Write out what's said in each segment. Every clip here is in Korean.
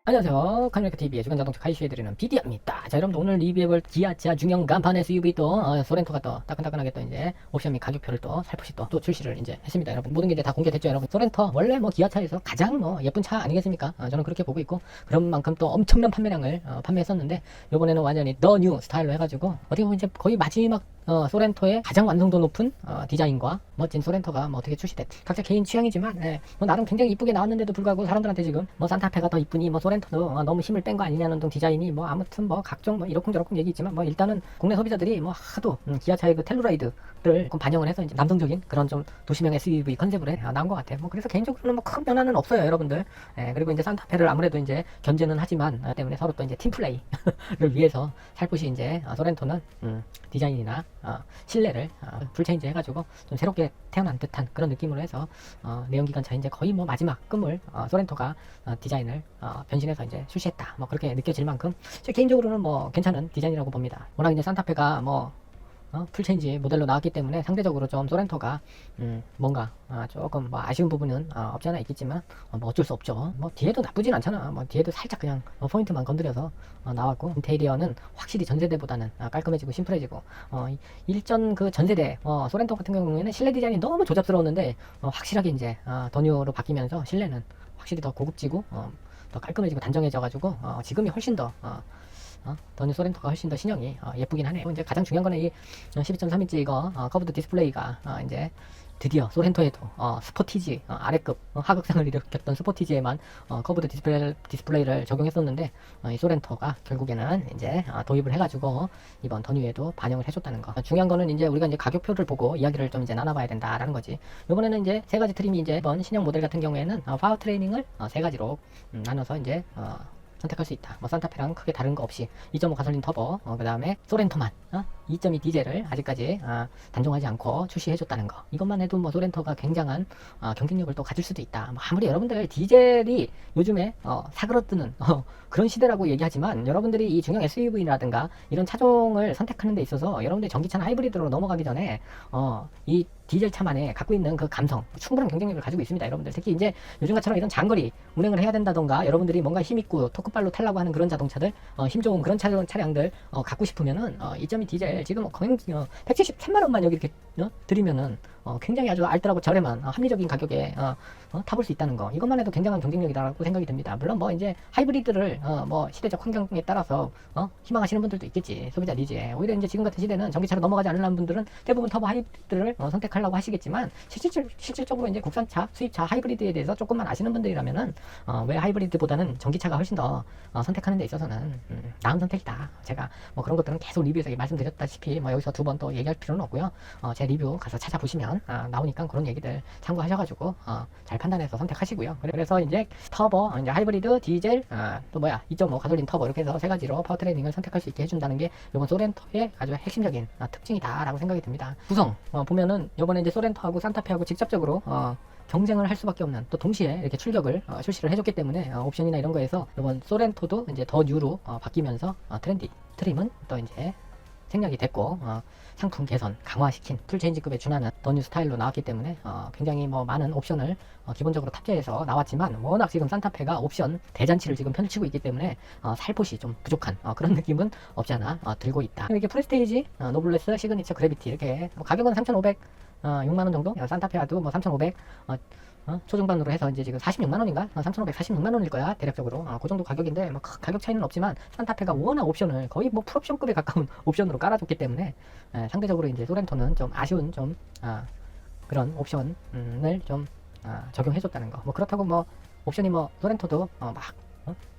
안녕하세요. 카니발TV의 주간자동차 가이쇼해드리는 비디오입니다. 자, 여러분들 오늘 리뷰해볼 기아차 중형 간판 SUV 또 소렌토가 또 따끈따끈하게 또 이제 옵션 및 가격표를 또 살포시 또 출시를 이제 했습니다. 여러분 모든 게 이제 다 공개됐죠. 여러분 소렌토 원래 뭐 기아차에서 가장 뭐 예쁜 차 아니겠습니까? 저는 그렇게 보고 있고 그런 만큼 또 엄청난 판매량을 판매했었는데 요번에는 완전히 더 뉴 스타일로 해가지고 어떻게 보면 이제 거의 마지막 소렌토의 가장 완성도 높은 디자인과 멋진 소렌토가 뭐 어떻게 출시됐지. 각자 개인 취향이지만 뭐 나름 굉장히 이쁘게 나왔는데도 불구하고 사람들한테 지금 뭐 산타페가 더 이쁘니 뭐 소렌토도 너무 힘을 뺀 거 아니냐는 등 디자인이 뭐 아무튼 뭐 각종 뭐 이러쿵저러쿵 얘기 있지만 뭐 일단은 국내 소비자들이 뭐 하도 기아차의 그 텔루라이드를 반영을 해서 이제 남성적인 그런 좀 도시명 SUV 컨셉으로 나온 것 같아요. 뭐 그래서 개인적으로는 뭐 큰 변화는 없어요, 여러분들. 그리고 이제 산타페를 아무래도 이제 견제는 하지만 때문에 서로 또 이제 팀플레이를 위해서 살포시 이제 소렌토는 디자인이나 실내를 풀체인지 해가지고 좀 새롭게 태어난 듯한 그런 느낌으로 해서 내연기관차 이제 거의 뭐 마지막 끝물 소렌토가 디자인을 변신해서 이제 출시했다. 뭐 그렇게 느껴질 만큼 제 개인적으로는 뭐 괜찮은 디자인이라고 봅니다. 워낙 이제 산타페가 뭐 풀체인지 모델로 나왔기 때문에 상대적으로 좀 소렌토가 뭔가 조금 뭐 아쉬운 부분은 없지 않아 있겠지만 뭐 어쩔 수 없죠. 뭐 뒤에도 나쁘진 않잖아. 뭐 뒤에도 살짝 그냥 포인트만 건드려서 나왔고 인테리어는 확실히 전세대보다는 깔끔해지고 심플해지고 일전 그 전세대 소렌토 같은 경우에는 실내 디자인이 너무 조잡스러웠는데 확실하게 이제 더 뉴로 바뀌면서 실내는 확실히 더 고급지고 더 깔끔해지고 단정해져 가지고 지금이 훨씬 더 더뉴 소렌토가 훨씬 더 신형이 예쁘긴 하네요. 이제 가장 중요한 거는 이 12.3인치 이거 커브드 디스플레이가 이제 드디어 소렌토에도 스포티지 아래급 하극상을 일으켰던 스포티지에만 커브드 디스플레이를 적용했었는데 이 소렌토가 결국에는 이제 도입을 해가지고 이번 더뉴에도 반영을 해줬다는 거. 중요한 거는 이제 우리가 이제 가격표를 보고 이야기를 좀 이제 나눠봐야 된다라는 거지. 이번에는 이제 세 가지 트림이 이제 이번 신형 모델 같은 경우에는 파워 트레이닝을 세 가지로 나눠서 이제 선택할 수 있다. 뭐 산타페랑 크게 다른 거 없이 2.5 가솔린 터보, 그 다음에 소렌토만 2.2 디젤을 아직까지 단종하지 않고 출시해줬다는 거. 이것만 해도 뭐 소렌토가 굉장한 경쟁력을 또 가질 수도 있다. 뭐 아무리 여러분들 디젤이 요즘에 사그러뜨는 그런 시대라고 얘기하지만 여러분들이 이 중형 SUV라든가 이런 차종을 선택하는 데 있어서 여러분들이 전기차나 하이브리드로 넘어가기 전에 이 디젤 차만에 갖고 있는 그 감성, 충분한 경쟁력을 가지고 있습니다, 여러분들. 특히 이제 요즘같처럼 이런 장거리 운행을 해야 된다던가 여러분들이 뭔가 힘있고 토크발로 타려고 하는 그런 자동차들, 힘 좋은 그런 차량들 갖고 싶으면은 2.2 디젤 지금 거의 173만 원만 여기 이렇게 드리면은 굉장히 아주 알뜰하고 저렴한 합리적인 가격에 타볼 수 있다는 거. 이것만 해도 굉장한 경쟁력이라고 생각이 듭니다. 물론 뭐 이제 하이브리드를 뭐 시대적 환경에 따라서 희망하시는 분들도 있겠지. 소비자 니즈에. 오히려 이제 지금 같은 시대는 전기차로 넘어가지 않으려는 분들은 대부분 터보 하이브리드를 선택하려고 하시겠지만 실질적으로 이제 국산차, 수입차 하이브리드에 대해서 조금만 아시는 분들이라면은 왜 하이브리드보다는 전기차가 훨씬 더 선택하는 데 있어서는 나은 선택이다. 제가 뭐 그런 것들은 계속 리뷰에서 말씀드렸다시피 뭐 여기서 두 번 또 얘기할 필요는 없고요. 제 리뷰 가서 찾아보시면 나오니까 그런 얘기들 참고하셔가지고 잘 판단해서 선택하시고요. 그래서 이제 터보, 이제 하이브리드, 디젤, 또 2.5 가솔린 터보 이렇게 해서 세 가지로 파워트레이닝을 선택할 수 있게 해준다는 게 이번 소렌토의 아주 핵심적인 특징이다라고 생각이 듭니다. 구성 보면은 이번에 이제 소렌토하고 산타페하고 직접적으로 경쟁을 할 수밖에 없는 또 동시에 이렇게 출격을 출시를 해줬기 때문에 옵션이나 이런 거에서 이번 소렌토도 이제 더 뉴로 바뀌면서 트렌디 트림은 또 이제 생략이 됐고 상품 개선 강화시킨 풀체인지급에 준하는 더 뉴 스타일로 나왔기 때문에 굉장히 뭐 많은 옵션을 기본적으로 탑재해서 나왔지만 워낙 지금 산타페가 옵션 대잔치를 지금 펼치고 있기 때문에 살포시 좀 부족한 그런 느낌은 없지 않아 들고 있다. 이게 프레스테이지, 노블레스, 시그니처, 그래비티 이렇게 가격은 3,500 6만원 정도? 산타페아도 뭐 3,500 초중반으로 해서 이제 지금 46만원인가? 3,546만원일 거야 대략적으로. 그 정도 가격인데 뭐 가격 차이는 없지만 산타페가 워낙 옵션을 거의 뭐 풀옵션급에 가까운 옵션으로 깔아줬기 때문에 상대적으로 이제 소렌토는 좀 아쉬운 좀 그런 옵션을 좀 적용해줬다는 거. 뭐 그렇다고 뭐 옵션이 뭐 소렌토도 막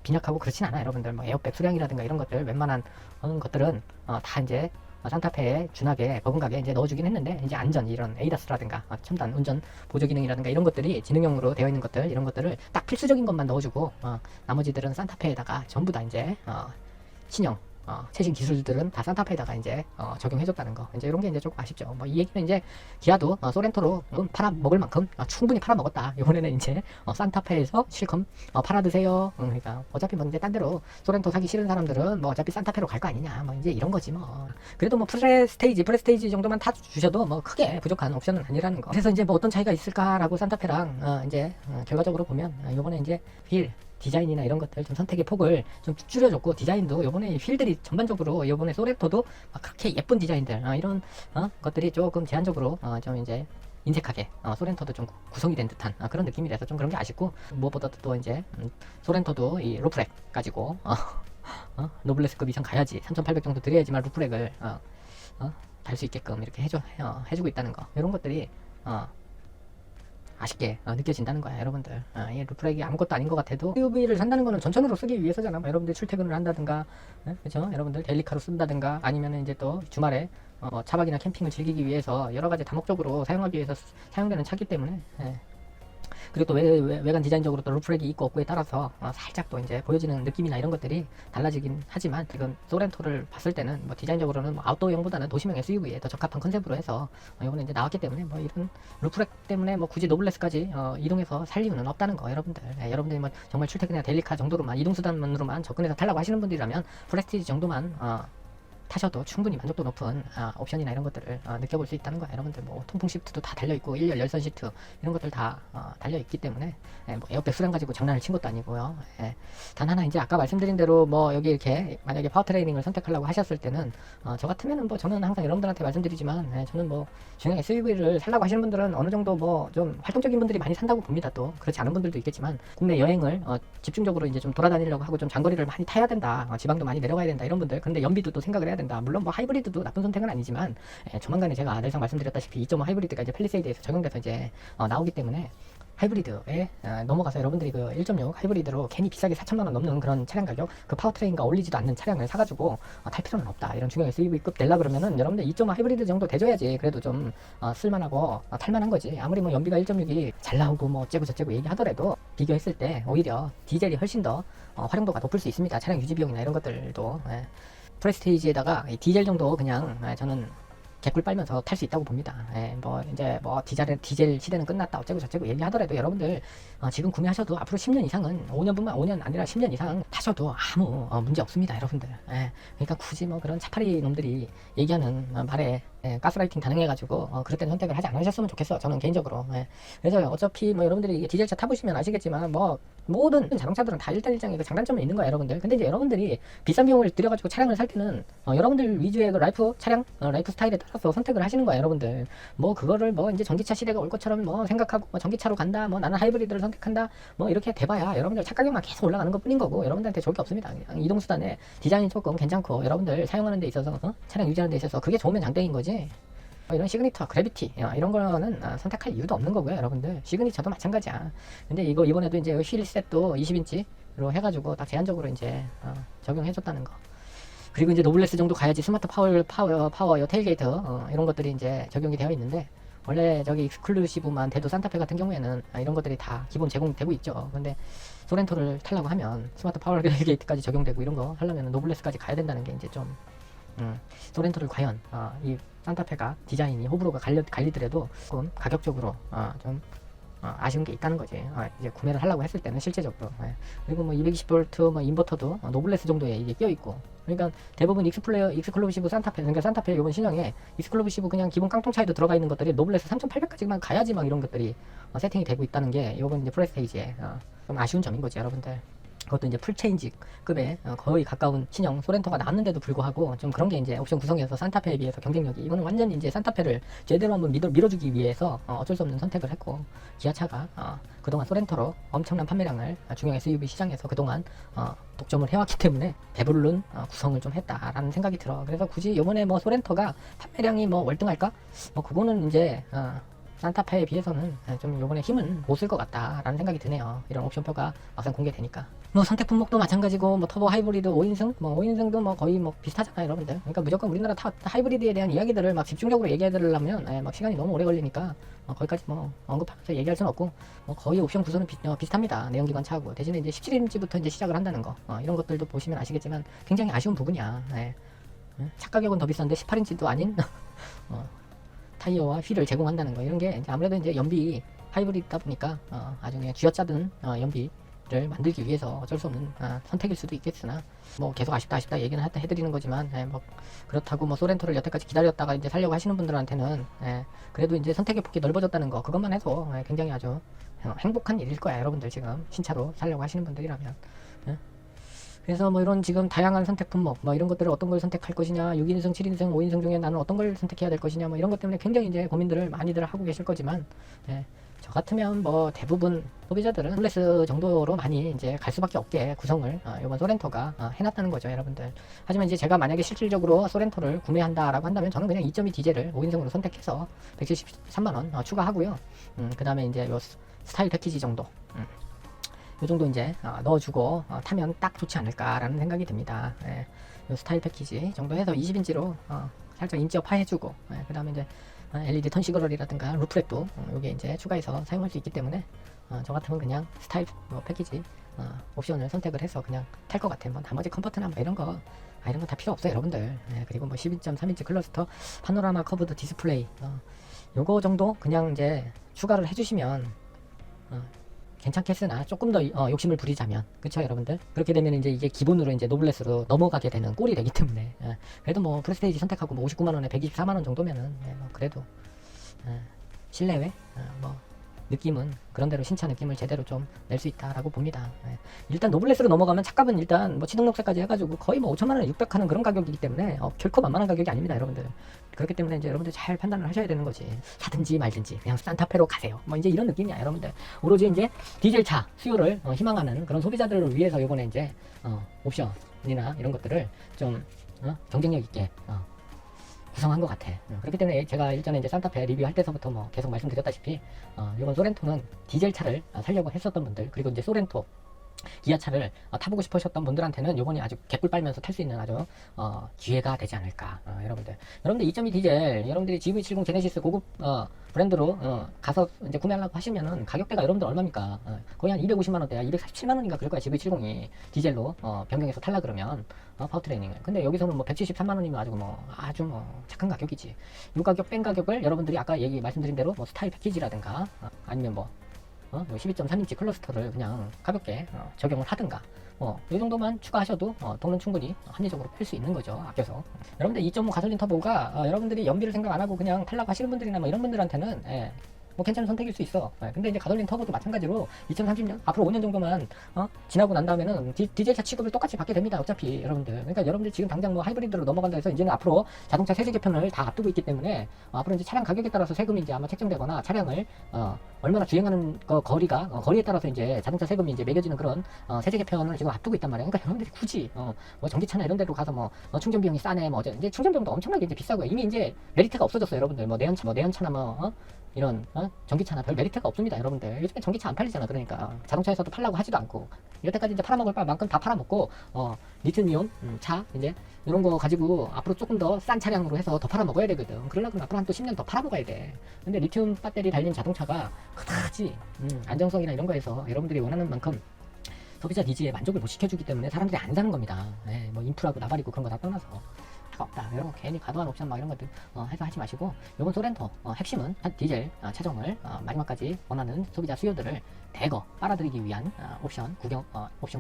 빈약하고 그렇진 않아 여러분들. 뭐 에어백 수량이라든가 이런 것들 웬만한 것들은 다 이제 산타페에 준하게 버금가게 이제 넣어주긴 했는데 이제 안전 이런 에이다스라든가 첨단 운전 보조 기능이라든가 이런 것들이 지능형으로 되어 있는 것들 이런 것들을 딱 필수적인 것만 넣어주고 나머지들은 산타페에다가 전부 다 이제 신형 최신 기술들은 다 산타페에다가 이제 적용해줬다는 거. 이제 이런 게 이제 조금 아쉽죠. 뭐 이 얘기는 이제 기아도 소렌토로 팔아먹을 만큼 충분히 팔아먹었다. 이번에는 이제 산타페에서 실컷 팔아드세요. 그러니까 어차피 뭐 이제 딴 데로 소렌토 사기 싫은 사람들은 뭐 어차피 산타페로 갈 거 아니냐. 뭐 이제 이런 거지 뭐. 그래도 뭐 프레스테이지 정도만 타주셔도 뭐 크게 부족한 옵션은 아니라는 거. 그래서 이제 뭐 어떤 차이가 있을까라고 산타페랑 이제 결과적으로 보면 이번에 이제 휠 디자인이나 이런 것들 좀 선택의 폭을 좀 줄여줬고, 디자인도 요번에 휠들이 전반적으로 요번에 소렌토도 막 그렇게 예쁜 디자인들 이런 것들이 조금 제한적으로 좀 이제 인색하게 소렌토도 좀 구성이 된 듯한 그런 느낌이라서 좀 그런 게 아쉽고, 무엇보다도 또 이제 소렌토도 이 루프렉 가지고 노블레스급 이상 가야지 3,800 정도 드려야지만 루프렉을 달 수 있게끔 이렇게 해주고 있다는 거, 이런 것들이 아쉽게 느껴진다는 거야 여러분들. 이 루프렉이 아무것도 아닌 것 같아도 SUV를 산다는 거는 전천후로 쓰기 위해서잖아. 뭐 여러분들 출퇴근을 한다든가, 그렇죠? 여러분들 데일리카로 쓴다든가, 아니면 이제 또 주말에 차박이나 캠핑을 즐기기 위해서 여러 가지 다목적으로 사용하기 위해서 사용되는 차기 때문에. 그리고 또 외관 디자인적으로 또 루프렉이 있고 없고에 따라서 살짝 또 이제 보여지는 느낌이나 이런 것들이 달라지긴 하지만, 지금 소렌토를 봤을 때는 뭐 디자인적으로는 뭐 아웃도어용보다는 도시명 SUV에 더 적합한 컨셉으로 해서 이번에 이제 나왔기 때문에, 뭐 이런 루프렉 때문에 뭐 굳이 노블레스까지 이동해서 살 이유는 없다는 거 여러분들. 여러분들이 뭐 정말 출퇴근이나 데일리카 정도로만, 이동수단만으로만 접근해서 타려고 하시는 분들이라면 프레스티지 정도만 타셔도 충분히 만족도 높은 옵션이나 이런 것들을 느껴볼 수 있다는 거야 여러분들. 뭐 통풍 시프트도 다 달려있고, 1열 열선 시트 이런 것들 다 달려있기 때문에 뭐 에어백 수량 가지고 장난을 친 것도 아니고요. 단 하나, 이제 아까 말씀드린 대로 뭐 여기 이렇게 만약에 파워트레이닝을 선택하려고 하셨을 때는 저 같으면은 뭐 저는 항상 여러분들한테 말씀드리지만, 저는 뭐 중형 SUV를 살라고 하시는 분들은 어느 정도 뭐 좀 활동적인 분들이 많이 산다고 봅니다. 또 그렇지 않은 분들도 있겠지만, 국내 여행을 집중적으로 이제 좀 돌아다니려고 하고 좀 장거리를 많이 타야 된다, 지방도 많이 내려가야 된다 이런 분들, 근데 연비도 또 생각을 해야 된다. 물론 뭐 하이브리드도 나쁜 선택은 아니지만, 조만간에 제가 늘상 말씀드렸다시피 2.5 하이브리드가 이제 팰리세이드에서 적용돼서 이제 나오기 때문에, 하이브리드에 넘어가서 여러분들이 그 1.6 하이브리드로 괜히 비싸게 4천만원 넘는 그런 차량 가격, 그 파워트레인과 어울리지도 않는 차량을 사가지고 탈 필요는 없다. 이런 중형 SUV급 될라 그러면은 여러분들 2.5 하이브리드 정도 대줘야지 그래도 좀 쓸만하고 탈만한 거지. 아무리 뭐 연비가 1.6이 잘 나오고 뭐 어째고 저째고 얘기하더라도, 비교했을 때 오히려 디젤이 훨씬 더 활용도가 높을 수 있습니다. 차량 유지 비용이나 이런 것들도. 프레스티지에다가 디젤 정도 그냥 저는 개꿀 빨면서 탈 수 있다고 봅니다. 뭐 이제 뭐 디젤 시대는 끝났다 어쩌고 저쩌고 얘기하더라도, 여러분들 지금 구매하셔도 앞으로 10년 이상은, 5년 아니라 10년 이상 타셔도 아무 문제 없습니다 여러분들. 그러니까 굳이 뭐 그런 차파리 놈들이 얘기하는 말에 가스라이팅 가능해가지고 그럴 때는 선택을 하지 않으셨으면 좋겠어 저는 개인적으로. 그래서 어차피 뭐 여러분들이 디젤차 타보시면 아시겠지만, 뭐 모든 자동차들은 다 일단일장의 그 장단점은 있는 거야 여러분들. 근데 이제 여러분들이 비싼 비용을 들여가지고 차량을 살 때는 여러분들 위주의 그 라이프 차량, 라이프 스타일에 따라서 선택을 하시는 거야 여러분들. 뭐 그거를 뭐 이제 전기차 시대가 올 것처럼 뭐 생각하고 뭐 전기차로 간다, 뭐 나는 하이브리드를 선택한다, 뭐 이렇게 돼봐야 여러분들 차 가격만 계속 올라가는 것 뿐인 거고, 여러분들한테 좋을 게 없습니다. 그냥 이동수단의 디자인이 조금 괜찮고, 여러분들 사용하는 데 있어서 차량 유지하는 데 있어서 그게 좋으면 장땡인 거지. 이런 시그니처, 그래비티 이런 거는 선택할 이유도 없는 거고요 여러분들. 시그니처도 마찬가지야. 근데 이거 이번에도 이제 휠 셋도 20인치로 해가지고 딱 제한적으로 이제 적용해줬다는 거. 그리고 이제 노블레스 정도 가야지 스마트 파워 테일게이트 이런 것들이 이제 적용이 되어 있는데, 원래 저기 익스클루시브만 돼도 산타페 같은 경우에는 이런 것들이 다 기본 제공되고 있죠. 근데 소렌토를 타려고 하면 스마트 파워 테일게이트까지 적용되고 이런 거 하려면 노블레스까지 가야 된다는 게 이제 좀 소렌토를 과연 이 산타페가 디자인이 호불호가 갈리더라도 조금 가격적으로 좀 아쉬운 게 있다는 거지. 이제 구매를 하려고 했을 때는 실제적으로. 그리고 뭐 220V 뭐 인버터도 노블레스 정도에 이제 끼어 있고. 그러니까 대부분 익스클루시브 산타페, 그러니까 산타페 이번 신형에 익스클루시브 그냥 기본 깡통차에도 들어가 있는 것들이 노블레스 3,800까지만 가야지 막 이런 것들이 세팅이 되고 있다는 게 이번 이제 프레스테이지에 좀 아쉬운 점인 거지 여러분들. 그것도 이제 풀체인지급에 거의 가까운 신형 소렌토가 나왔는데도 불구하고 좀 그런 게 이제 옵션 구성에서 산타페에 비해서 경쟁력이, 이거는 완전히 이제 산타페를 제대로 한번 밀어주기 위해서 어쩔 수 없는 선택을 했고, 기아차가 그동안 소렌토로 엄청난 판매량을 중형 SUV 시장에서 그동안 독점을 해왔기 때문에 배부른 구성을 좀 했다라는 생각이 들어. 그래서 굳이 이번에 뭐 소렌토가 판매량이 뭐 월등할까? 뭐 그거는 이제 산타페에 비해서는 좀 요번에 힘은 못 쓸 것 같다라는 생각이 드네요. 이런 옵션표가 막상 공개되니까. 뭐 선택 품목도 마찬가지고, 뭐 터보 하이브리드 5인승, 뭐 5인승도 뭐 거의 뭐 비슷하잖아요 여러분들. 그러니까 무조건 우리나라 하이브리드에 대한 이야기들을 막 집중적으로 얘기해드리려면 막 시간이 너무 오래 걸리니까 거기까지 뭐 언급하면서 얘기할 수는 없고, 뭐 거의 옵션 구조는 비슷합니다. 내연기관 차하고. 대신에 이제 17인치부터 이제 시작을 한다는 거, 이런 것들도 보시면 아시겠지만 굉장히 아쉬운 부분이야. 차 가격은 더 비싼데 18인치도 아닌 타이어와 휠을 제공한다는 거, 이런 게 이제 아무래도 이제 연비 하이브리드다 보니까 아주 그냥 쥐어짜든 연비를 만들기 위해서 어쩔 수 없는 선택일 수도 있겠으나, 뭐 계속 아쉽다 얘기는 해드리는 거지만, 뭐 그렇다고 뭐 소렌토를 여태까지 기다렸다가 이제 살려고 하시는 분들한테는 그래도 이제 선택의 폭이 넓어졌다는 거, 그것만 해도 굉장히 아주 행복한 일일 거야 여러분들. 지금 신차로 살려고 하시는 분들이라면. 예? 그래서 뭐 이런 지금 다양한 선택 품목 뭐 이런 것들을 어떤 걸 선택할 것이냐, 6인승, 7인승, 5인승 중에 나는 어떤 걸 선택해야 될 것이냐, 뭐 이런 것 때문에 굉장히 이제 고민들을 많이들 하고 계실 거지만, 예, 저 같으면 뭐 대부분 소비자들은 홈레스 정도로 많이 이제 갈 수밖에 없게 구성을 이번 소렌토가 해놨다는 거죠 여러분들. 하지만 이제 제가 만약에 실질적으로 소렌토를 구매한다라고 한다면 저는 그냥 2.2 디젤을 5인승으로 선택해서 173만원 추가하고요. 그 다음에 이제 요 스타일 패키지 정도, 요 정도 이제 넣어주고 타면 딱 좋지 않을까라는 생각이 듭니다. 예, 요 스타일 패키지 정도 해서 20인치로 살짝 인지업 해주고, 예, 그 다음에 이제 LED 턴시그널이라든가 루프렉도 요게 이제 추가해서 사용할 수 있기 때문에 저 같으면 그냥 스타일 패키지 옵션을 선택을 해서 그냥 탈 것 같아요. 뭐 나머지 컴포트나 뭐 이런 거 이런 거 다 필요 없어요 여러분들. 예, 그리고 뭐 12.3인치 클러스터 파노라마 커브드 디스플레이 요거 정도 그냥 이제 추가를 해주시면 괜찮겠으나 조금 더 욕심을 부리자면, 그쵸 여러분들? 그렇게 되면 이제 이게 기본으로 이제 노블레스로 넘어가게 되는 꼴이 되기 때문에, 그래도 뭐 프레스테이지 선택하고 뭐 59만원에 124만원 정도면은 뭐 그래도 실내외 뭐 느낌은 그런대로 신차 느낌을 제대로 좀 낼 수 있다라고 봅니다. 일단 노블레스로 넘어가면 차값은 일단 뭐 취등록세까지 해가지고 거의 뭐 5천만원에 600하는 그런 가격이기 때문에 결코 만만한 가격이 아닙니다 여러분들. 그렇기 때문에 이제 여러분들 잘 판단을 하셔야 되는 거지. 사든지 말든지 그냥 산타페로 가세요. 뭐 이제 이런 느낌이야 여러분들. 오로지 이제 디젤차 수요를 희망하는 그런 소비자들을 위해서 이번에 이제 옵션이나 이런 것들을 좀 경쟁력 있게 구성한 것 같아. 그렇기 때문에 제가 일전에 이제 산타페 리뷰할 때서부터 뭐 계속 말씀드렸다시피 이번 소렌토는 디젤차를 살려고 했었던 분들, 그리고 이제 소렌토 기아차를 타보고 싶으셨던 분들한테는 요번이 아주 개꿀 빨면서 탈 수 있는 아주 기회가 되지 않을까. 여러분들 2.2 디젤 여러분들이 GV70 제네시스 고급 브랜드로 가서 이제 구매하려고 하시면은 가격대가 여러분들 얼마입니까? 거의 한 250만원대야. 247만원인가 그럴 거야. GV70이 디젤로 변경해서 탈라 그러면 파워트레이닝을. 근데 여기서는 뭐 173만원이면 아주 뭐 착한 가격이지. 이 가격 뺀 가격을 여러분들이 아까 말씀드린 대로 뭐 스타일 패키지라든가 아니면 뭐 12.3인치 클러스터를 그냥 가볍게 적용을 하든가 이 정도만 추가하셔도 돈은 충분히 합리적으로 뺄 수 있는 거죠. 아껴서. 여러분들 2.5 가솔린 터보가 여러분들이 연비를 생각 안 하고 그냥 탈라고 하시는 분들이나 뭐 이런 분들한테는 뭐 괜찮은 선택일 수 있어. 근데 이제 가솔린 터보도 마찬가지로 2030년 앞으로 5년 정도만 지나고 난 다음에는 디젤차 취급을 똑같이 받게 됩니다. 어차피 여러분들. 그러니까 여러분들 지금 당장 뭐 하이브리드로 넘어간다 해서 이제는 앞으로 자동차 세제 개편을 다 앞두고 있기 때문에 앞으로 이제 차량 가격에 따라서 세금이 이제 아마 책정되거나 차량을 얼마나 주행하는 거리에 따라서 이제 자동차 세금이 이제 매겨지는 그런 세제 개편을 지금 앞두고 있단 말이에요. 그러니까 여러분들이 굳이 뭐 전기차나 이런 데로 가서 뭐 충전 비용이 싸네 뭐 이제 충전 비용도 엄청나게 이제 비싸고요. 이미 이제 메리트가 없어졌어요, 여러분들. 뭐 내연차나 뭐 이런 전기차나 별 메리트가 없습니다 여러분들. 요즘에 전기차 안 팔리잖아. 그러니까 자동차에서도 팔라고 하지도 않고 여태까지 이제 팔아먹을 만큼 다 팔아먹고 리튬이온 차 이제 이런 거 가지고 앞으로 조금 더 싼 차량으로 해서 더 팔아먹어야 되거든. 그러려면 앞으로 한 또 10년 더 팔아먹어야 돼. 근데 리튬 배터리 달린 자동차가 그다지 안정성이나 이런 거에서 여러분들이 원하는 만큼 소비자 니즈에 만족을 못 시켜주기 때문에 사람들이 안 사는 겁니다. 뭐 인프라고 나발이고 그런 거 다 떠나서 없다. 여러분 괜히 과도한 옵션 막 이런 것들 해서 하지 마시고, 요번 소렌토 핵심은 디젤 차종을 마지막까지 원하는 소비자 수요들을 대거 빨아들이기 위한 옵션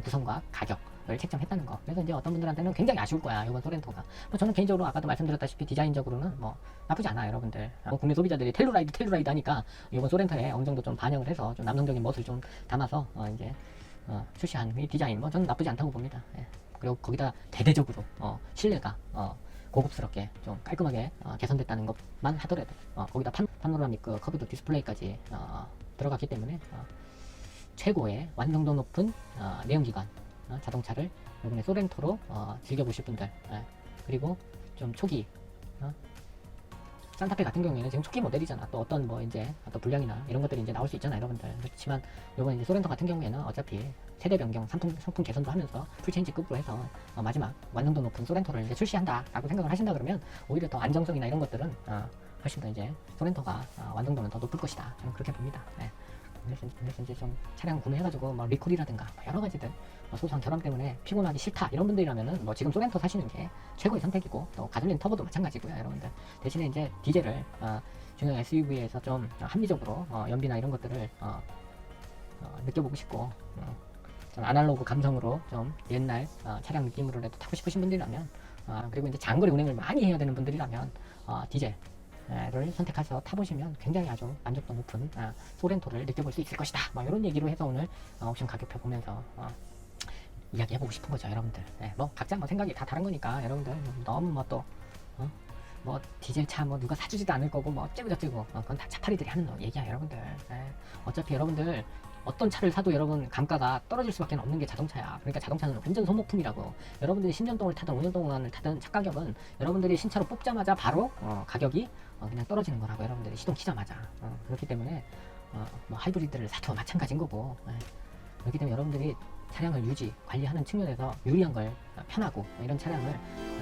구성과 가격을 책정했다는 거. 그래서 이제 어떤 분들한테는 굉장히 아쉬울 거야 요번 소렌토가. 뭐 저는 개인적으로 아까도 말씀드렸다시피 디자인적으로는 뭐 나쁘지 않아 여러분들. 국내 소비자들이 텔루라이드 하니까 요번 소렌토에 어느 정도 좀 반영을 해서 좀 남성적인 멋을 좀 담아서 이제 출시한 이 디자인 저는 나쁘지 않다고 봅니다. 그리고 거기다 대대적으로 실내가 고급스럽게 좀 깔끔하게 개선됐다는 것만 하더라도 거기다 파노라믹 커브드 디스플레이까지 들어갔기 때문에 최고의 완성도 높은 내연기관 자동차를 이번에 소렌토로 즐겨보실 분들, 그리고 좀 초기 산타페 같은 경우에는 지금 초기 모델이잖아. 또 어떤 뭐 이제 어떤 불량이나 이런 것들이 이제 나올 수 있잖아 여러분들. 그렇지만 요번 이제 소렌토 같은 경우에는 어차피 세대 변경 상품 개선도 하면서 풀체인지급으로 해서 마지막 완성도 높은 소렌토를 이제 출시한다라고 생각을 하신다 그러면 오히려 더 안정성이나 이런 것들은 훨씬 더 이제 소렌토가 완성도는 더 높을 것이다. 저는 그렇게 봅니다. 그래서 이제 좀 차량 구매해가지고 뭐 리콜이라든가 여러 가지들 소소한 결함 때문에 피곤하기 싫다 이런 분들이라면은 뭐 지금 소렌토 사시는 게 최고의 선택이고, 또 가솔린 터보도 마찬가지고요 여러분들. 대신에 이제 디젤을 중형 SUV에서 좀 합리적으로 연비나 이런 것들을 느껴보고 싶고 좀 아날로그 감성으로 좀 옛날 차량 느낌으로라도 타고 싶으신 분들이라면, 그리고 이제 장거리 운행을 많이 해야 되는 분들이라면 디젤 를 선택해서 타보시면 굉장히 아주 만족도 높은 소렌토를 느껴볼 수 있을 것이다. 뭐 이런 얘기로 해서 오늘 옵션 가격표 보면서 이야기해보고 싶은 거죠, 여러분들. 뭐 각자 뭐 생각이 다 다른 거니까 여러분들 너무 뭐 또 뭐 디젤 차 뭐 누가 사주지도 않을 거고 뭐 어쩌고 저쩌고 그건 다 차파리들이 하는 얘기야, 여러분들. 어차피 여러분들 어떤 차를 사도 여러분 감가가 떨어질 수밖에 없는 게 자동차야. 그러니까 자동차는 완전 소모품이라고. 여러분들이 10년 동안 타든 5년 동안 타든 차 가격은 여러분들이 신차로 뽑자마자 바로 가격이 그냥 떨어지는 거라고, 여러분들이 시동 키자마자. 그렇기 때문에 뭐 하이브리드를 사도 마찬가지인 거고. 그렇기 때문에 여러분들이 차량을 유지, 관리하는 측면에서 유리한 걸 편하고 이런 차량을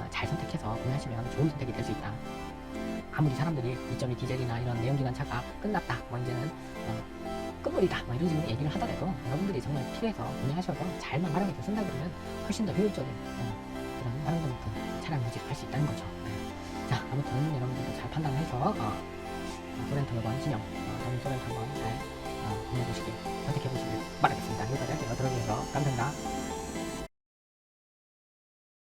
잘 선택해서 구매하시면 좋은 선택이 될 수 있다. 아무리 사람들이 2.2 디젤이나 이런 내연기관 차가 끝났다, 뭐 이제는 끝물이다, 뭐 이런 식으로 얘기를 하더라도 여러분들이 정말 필요해서 구매하셔서 잘만 활용해서 쓴다 그러면 훨씬 더 효율적인 그런 활용도 높은 차량 유지를 할 수 있다는 거죠. 자, 아무튼 여러분들도 잘 판단해서 소렌토 이번 신형 저는 소렌토 한번 잘 구매해보시길, 선택해보시길 바라겠습니다. 여기까지 할게요. 들어주셔서 감사합니다.